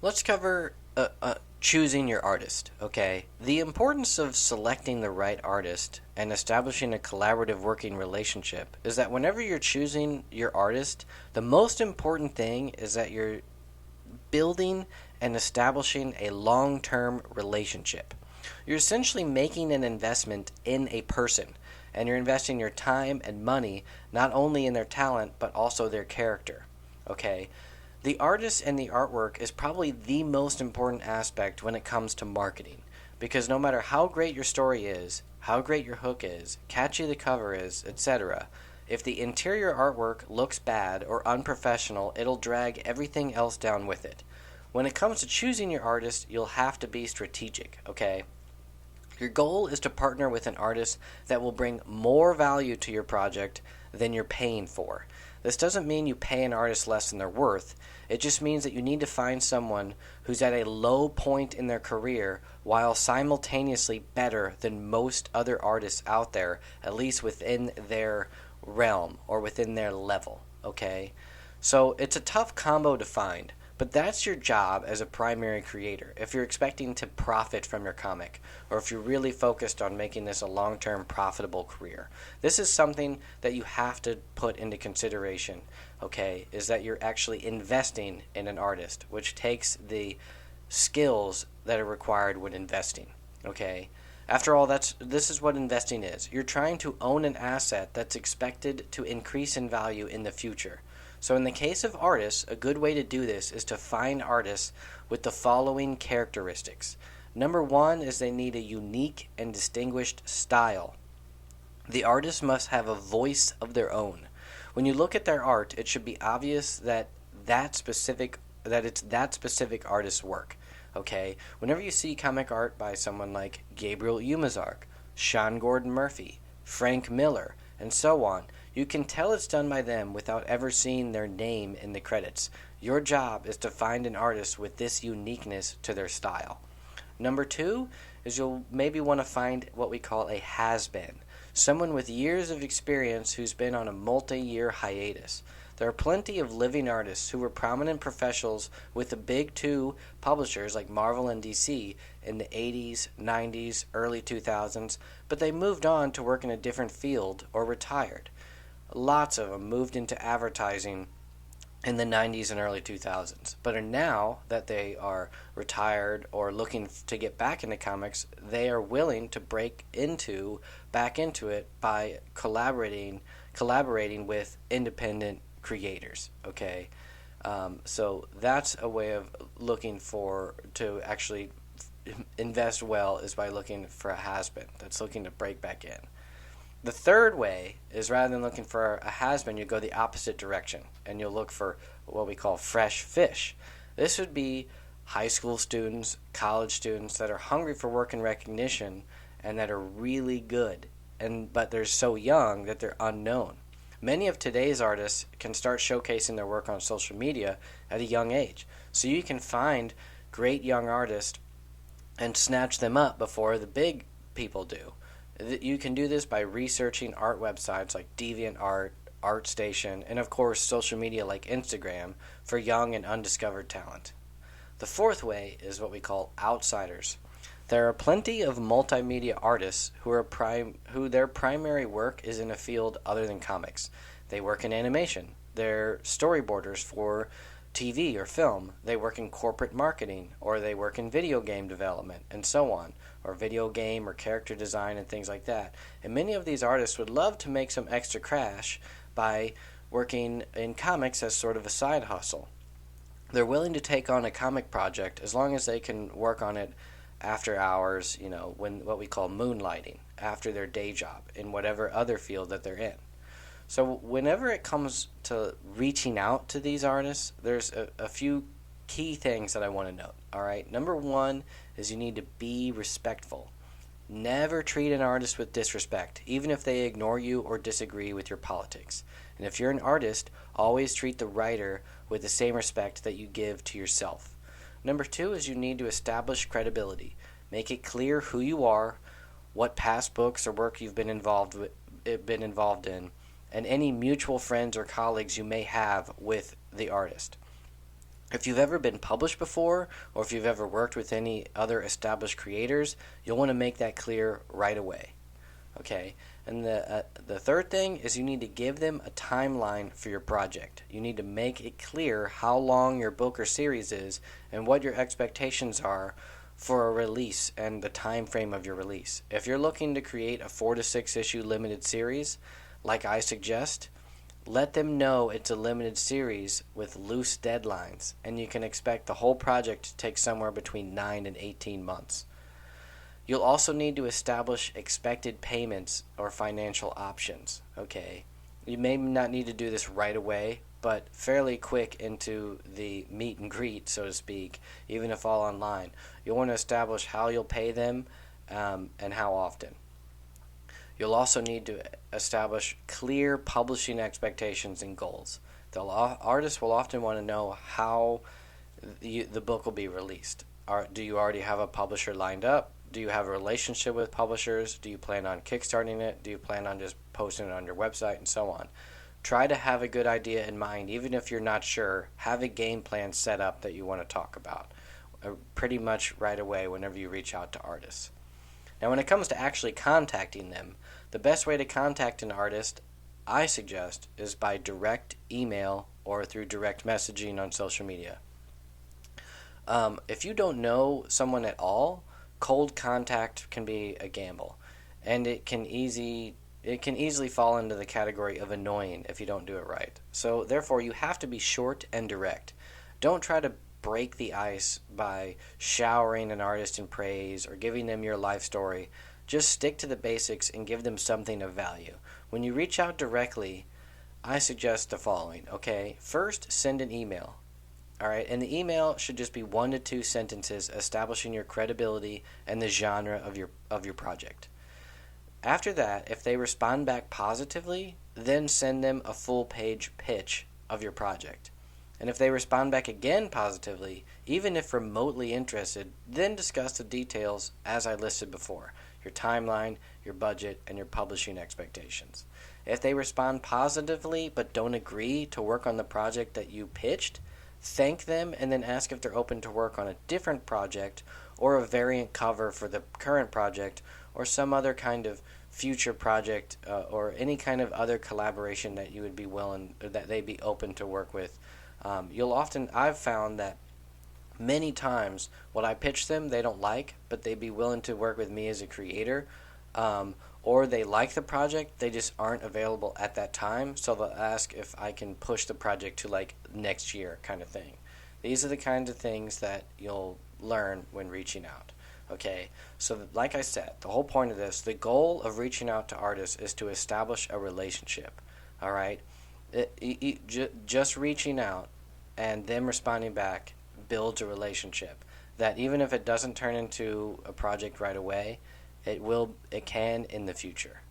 Let's cover choosing your artist, okay? The importance of selecting the right artist and establishing a collaborative working relationship is that whenever you're choosing your artist, the most important thing is that you're building and establishing a long term relationship. You're essentially making an investment in a person, and you're investing your time and money not only in their talent but also their character. Okay? The artist and the artwork is probably the most important aspect when it comes to marketing, because no matter how great your story is, how great your hook is, catchy the cover is, etc., if the interior artwork looks bad or unprofessional, it'll drag everything else down with it. When it comes to choosing your artist, you'll have to be strategic, okay? Your goal is to partner with an artist that will bring more value to your project than you're paying for. This doesn't mean you pay an artist less than they're worth. It just means that you need to find someone who's at a low point in their career while simultaneously better than most other artists out there, at least within their realm or within their level, okay? So it's a tough combo to find, but that's your job as a primary creator if you're expecting to profit from your comic, or if you're really focused on making this a long-term profitable career. This is something that you have to put into consideration, okay, is that you're actually investing in an artist, which takes the skills that are required when investing, okay? After all, this is what investing is. You're trying to own an asset that's expected to increase in value in the future. So in the case of artists, a good way to do this is to find artists with the following characteristics. Number one is they need a unique and distinguished style. The artist must have a voice of their own. When you look at their art, it should be obvious that it's that specific artist's work. Okay? Whenever you see comic art by someone like Gabriel Umazark, Sean Gordon Murphy, Frank Miller, and so on, you can tell it's done by them without ever seeing their name in the credits. Your job is to find an artist with this uniqueness to their style. Number two is you'll maybe want to find what we call a has-been, someone with years of experience who's been on a multi-year hiatus. There are plenty of living artists who were prominent professionals with the big two publishers like Marvel and DC in the 80s, 90s, early 2000s, but they moved on to work in a different field or retired. Lots of them moved into advertising in the 90s and early 2000s, but are now that they are retired or looking to get back into comics, they are willing to back into it by collaborating with independent creators, okay? So that's a way of looking to actually invest well, is by looking for a has-been that's looking to break back in. The third way is, rather than looking for a has-been, you go the opposite direction, and you'll look for what we call fresh fish. This would be high school students, college students that are hungry for work and recognition and that are really good, but they're so young that they're unknown. Many of today's artists can start showcasing their work on social media at a young age, so you can find great young artists and snatch them up before the big people do. You can do this by researching art websites like DeviantArt, ArtStation, and of course social media like Instagram for young and undiscovered talent. The fourth way is what we call outsiders. There are plenty of multimedia artists who their primary work is in a field other than comics. They work in animation. They're storyboarders for TV or film. They work in corporate marketing, or they work in video game development, and so on, or video game or character design and things like that. And many of these artists would love to make some extra cash by working in comics as sort of a side hustle. They're willing to take on a comic project as long as they can work on it after hours, when what we call moonlighting, after their day job in whatever other field that they're in. So whenever it comes to reaching out to these artists, there's a few key things that I want to note. All right, number one is you need to be respectful. Never treat an artist with disrespect, even if they ignore you or disagree with your politics. And if you're an artist, always treat the writer with the same respect that you give to yourself. Number two is you need to establish credibility. Make it clear who you are, what past books or work you've been involved in, and any mutual friends or colleagues you may have with the artist. If you've ever been published before, or if you've ever worked with any other established creators, you'll want to make that clear right away. Okay, and the third thing is you need to give them a timeline for your project. You need to make it clear how long your book or series is and what your expectations are for a release and the time frame of your release. If you're looking to create a 4 to 6 issue limited series, like I suggest, let them know it's a limited series with loose deadlines, and you can expect the whole project to take somewhere between 9 and 18 months. You'll also need to establish expected payments or financial options. Okay, you may not need to do this right away, but fairly quick into the meet and greet, so to speak, even if all online. You'll want to establish how you'll pay them and how often. You'll also need to establish clear publishing expectations and goals. The artist will often want to know how the book will be released. Do you already have a publisher lined up? Do you have a relationship with publishers? Do you plan on kickstarting it? Do you plan on just posting it on your website and so on? Try to have a good idea in mind, even if you're not sure. Have a game plan set up that you want to talk about pretty much right away whenever you reach out to artists. Now, when it comes to actually contacting them, the best way to contact an artist, I suggest, is by direct email or through direct messaging on social media. If you don't know someone at all, cold contact can be a gamble, and it can easily fall into the category of annoying if you don't do it right. So therefore, you have to be short and direct. Don't try to break the ice by showering an artist in praise or giving them your life story. Just stick to the basics and give them something of value. When you reach out directly, I suggest the following. Okay, first, send an email. All right, and the email should just be 1 to 2 sentences establishing your credibility and the genre of your project. After that, if they respond back positively, then send them a full-page pitch of your project. And if they respond back again positively, even if remotely interested, then discuss the details as I listed before: your timeline, your budget, and your publishing expectations. If they respond positively but don't agree to work on the project that you pitched, thank them and then ask if they're open to work on a different project or a variant cover for the current project or some other kind of future project or any kind of other collaboration that you would be willing, or that they'd be open to work with. I've found that many times what I pitch them they don't like, but they'd be willing to work with me as a creator, or they like the project, they just aren't available at that time, so they'll ask if I can push the project to like next year kind of thing. These are the kinds of things that you'll learn when reaching out. Okay, so like I said, the whole point of this, the goal of reaching out to artists is to establish a relationship. All right, just reaching out and them responding back builds a relationship that even if it doesn't turn into a project right away, it can in the future.